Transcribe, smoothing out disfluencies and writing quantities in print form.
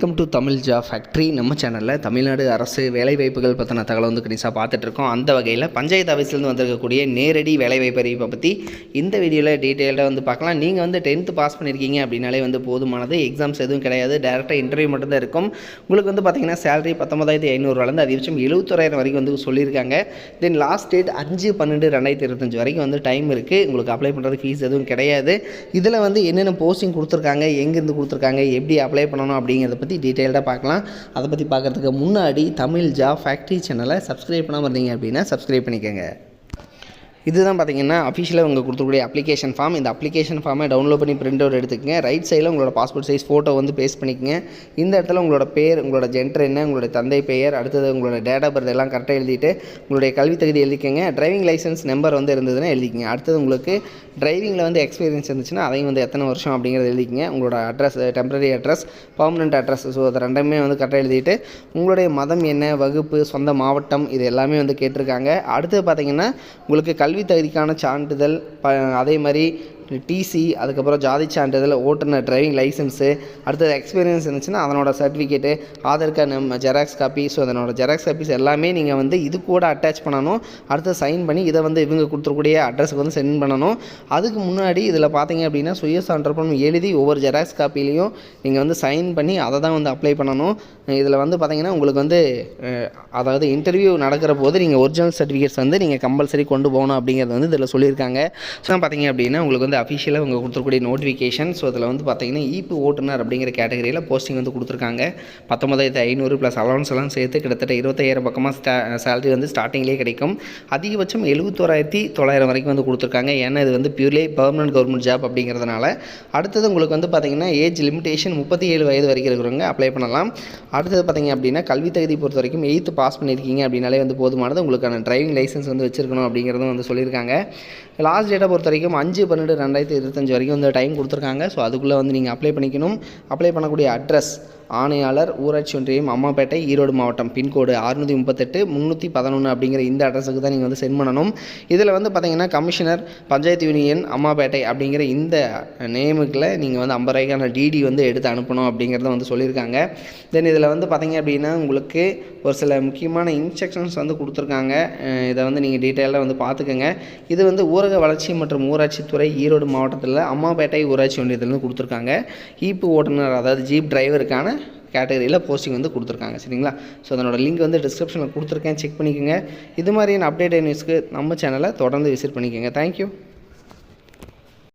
Welcome to Tamil job factory. நம்ம சேனலில் தமிழ்நாடு அரசு வேலைவாய்ப்புகள் பற்றின தகவலை வந்து கணிசாக பார்த்துட்ருக்கோம். அந்த வகையில் பஞ்சாயத்து ஆஃபீஸ்லேருந்து வந்திருக்கக்கூடிய நேரடி வேலைவாய்ப்பு அறிவிப்பை பற்றி இந்த வீடியோவில் டீட்டெயில்டாக வந்து பார்க்கலாம். நீங்கள் வந்து 10th பாஸ் பண்ணியிருக்கீங்க அப்படின்னாலே வந்து போதுமானது. எக்ஸாம்ஸ் எதுவும் கிடையாது, டேரெக்டாக இன்டர்வியூ மட்டும்தான் இருக்கும். உங்களுக்கு வந்து பார்த்திங்கன்னா சேலரி 19,500 அதிகபட்சம் 71,000 வரைக்கும் வந்து சொல்லியிருக்காங்க. தென் லாஸ்ட் டேட் 5/12/2025 வரைக்கும் வந்து டைம் இருக்குது. உங்களுக்கு அப்ளை பண்ணுறது ஃபீஸ் எதுவும் கிடையாது. இதில் வந்து என்னென்ன போஸ்டிங் கொடுத்துருக்காங்க, எங்கேருந்து கொடுத்துருக்காங்க, எப்படி அப்ளை பண்ணணும் அப்படிங்கிறத பற்றி டீட்டெயில்டாக பார்க்கலாம். அதை பற்றி பார்க்குறதுக்கு முன்னாடி தமிழ் ஜாப் ஃபேக்ட்ரி சேனலை சப்ஸ்கிரைப் பண்ணாமல் இருந்தீங்க அப்படின்னா சப்ஸ்கிரைப் பண்ணிக்கோங்க. இதுதான் பார்த்தீங்கன்னா அஃபிஷியலாக உங்களுக்கு கொடுத்துக்கூடிய அப்ளிகேஷன் ஃபார்ம். இந்த அப்ளிகேஷன் ஃபார்மை டவுன்லோட் பண்ணி பிரிண்ட் அவுட் எடுத்துக்கங்க. ரைட் சைடில் உங்களோட பாஸ்போர்ட் சைஸ் ஃபோட்டோ வந்து பேஸ்ட் பண்ணிக்கங்க. இந்த இடத்துல உங்களோட பேர், உங்களோட ஜெண்டர் என்ன, உங்களோட தந்தை பெயர், அடுத்தது உங்களோட டேட் ஆஃப் பர்த் எல்லாம் கரெக்டாக எழுதிட்டு உங்களுடைய கல்வி தகுதி எழுதிக்கங்க. டிரைவிங் லைசன்ஸ் நம்பர் வந்து இருந்ததுன்னா எழுதிக்கங்க. அடுத்தது உங்களுக்கு டிரைவிங்கில் வந்து எக்ஸ்பீரியன்ஸ் இருந்துச்சுன்னா அதையும் வந்து எத்தனை வருஷம் அப்படிங்கிறத எழுதிக்கங்க. உங்களோட address, temporary address, permanent address, so அது ரெண்டுமே வந்து கரெக்டாக எழுதிட்டு உங்களுடைய மதம் என்ன, வகுப்பு, சொந்த மாவட்டம், இது எல்லாமே வந்து கேட்டிருக்காங்க. அடுத்தது பார்த்தீங்கன்னா உங்களுக்கு கல்வி தகுதிக்கான சான்றிதழ், அதே மாதிரி டிசி, அதுக்கப்புறம் ஜாதி சான்றிதழ், ஓட்டுநர் டிரைவிங் லைசன்ஸு, அடுத்தது எக்ஸ்பீரியன்ஸ் இருந்துச்சுன்னா அதனோட certificate, Aadhaar card xerox copy, so அதனோட ஜெராக்ஸ் காப்பீஸ் எல்லாமே நீங்கள் வந்து இது கூட அட்டாச் பண்ணணும். அடுத்து சைன் பண்ணி இதை வந்து இவங்க கொடுத்துருக்கூடிய அட்ரஸுக்கு வந்து சென்ட் பண்ணணும். அதுக்கு முன்னாடி இதில் பார்த்தீங்க அப்படின்னா சுய சான்றப்பம் எழுதி ஒவ்வொரு ஜெராக்ஸ் காப்பிலையும் நீங்கள் வந்து சைன் பண்ணி அதை தான் வந்து அப்ளை பண்ணணும். இதில் வந்து பார்த்தீங்கன்னா உங்களுக்கு வந்து அதாவது இன்டர்வியூ நடக்கிற போது நீங்கள் ஒரிஜினல் சர்டிஃபிகேட்ஸ் வந்து நீங்கள் கம்பல்சரி கொண்டு போகணும் அப்படிங்கிறது வந்து இதில் சொல்லியிருக்காங்க. ஸோ பார்த்தீங்க அப்படின்னா உங்களுக்கு வந்து அஃபிஷியலாக உங்கள் கொடுத்துருக்கூடிய நோட்டிஃபிகேஷன். ஸோ அதில் வந்து பார்த்தீங்கன்னா ஈப்பு ஓட்டுநர் அப்படிங்கிற கேட்டகரியில் போஸ்டிங் வந்து கொடுத்துருக்காங்க. 19,500 ப்ளஸ் அலவன்ஸ் எல்லாம் சேர்த்து கிட்டத்தட்ட 25,000 பக்கமாக சேலரி வந்து ஸ்டார்டிங்லேயே கிடைக்கும். அதிகபட்சம் 71,900 வரைக்கும் வந்து கொடுத்துருக்காங்க. ஏன்னா இது வந்து பியூர்லி பர்மனன்ட் கவர்மெண்ட் ஜாப் அப்படிங்கிறதுனால. அடுத்தது உங்களுக்கு வந்து பார்த்தீங்கன்னா ஏஜ் லிமிடேஷன் 37 வயது வரைக்கும் இருக்கிறவங்க அப்ளை பண்ணலாம். அடுத்தது பார்த்தீங்க அப்படின்னா கல்வி தகுதி பொறுத்த வரைக்கும் 8th பாஸ் பண்ணியிருக்கீங்க அப்படின்னாலே வந்து போதுமானது. உங்களுக்கான டிரைவிங் லைசன்ஸ் வந்து வச்சுருக்கணும் அப்படிங்கிறதும் வந்து சொல்லியிருக்காங்க. லாஸ்ட் டேட்டை பொறுத்த வரைக்கும் 5/12/2025 வரைக்கும் வந்து டைம் கொடுத்துருக்காங்க. ஸோ அதுக்குள்ளே வந்து நீங்கள் அப்ளை பண்ணிக்கணும். அப்ளை பண்ணக்கூடிய அட்ரஸ் ஆணையாளர், ஊராட்சி ஒன்றியம், அம்மாப்பேட்டை, ஈரோடு மாவட்டம், பின்கோடு 638-311 அப்படிங்கிற இந்த அட்ரஸுக்கு தான் நீங்கள் வந்து சென்ட் பண்ணணும். இதில் வந்து பார்த்தீங்கன்னா கமிஷனர், பஞ்சாயத்து யூனியன், அம்மாப்பேட்டை அப்படிங்கிற இந்த நேமுக்கில் நீங்கள் வந்து 50 ரூபாய்க்கான டிடி வந்து எடுத்து அனுப்பணும் அப்படிங்கிறத வந்து சொல்லியிருக்காங்க. தென் இதில் வந்து பார்த்தீங்க அப்படின்னா உங்களுக்கு ஒரு சில முக்கியமான இன்ஸ்ட்ரக்ஷன்ஸ் வந்து கொடுத்துருக்காங்க. இதை வந்து நீங்கள் டீட்டெயிலாக வந்து பார்த்துக்கோங்க. இது வந்து ஊரக வளர்ச்சி மற்றும் ஊராட்சித்துறை, ஈரோடு மாவட்டத்தில் அம்மாப்பேட்டை ஊராட்சி ஒன்றியத்திலேருந்து கொடுத்துருக்காங்க. ஈப்பு ஓட்டுநர் அதாவது ஜீப் டிரைவருக்கான கேட்டகரியில் போஸ்டிங் வந்து கொடுத்துருக்காங்க. சரிங்களா? ஸோ அதனோட லிங்க் வந்து டிஸ்கிரிப்ஷனில் கொடுத்துருக்கேன், செக் பண்ணிக்கோங்க. இது மாதிரியான அப்டேட் நியூஸ்க்கு நம்ம சேனலை தொடர்ந்து விசிட் பண்ணிக்கோங்க. தேங்க்யூ.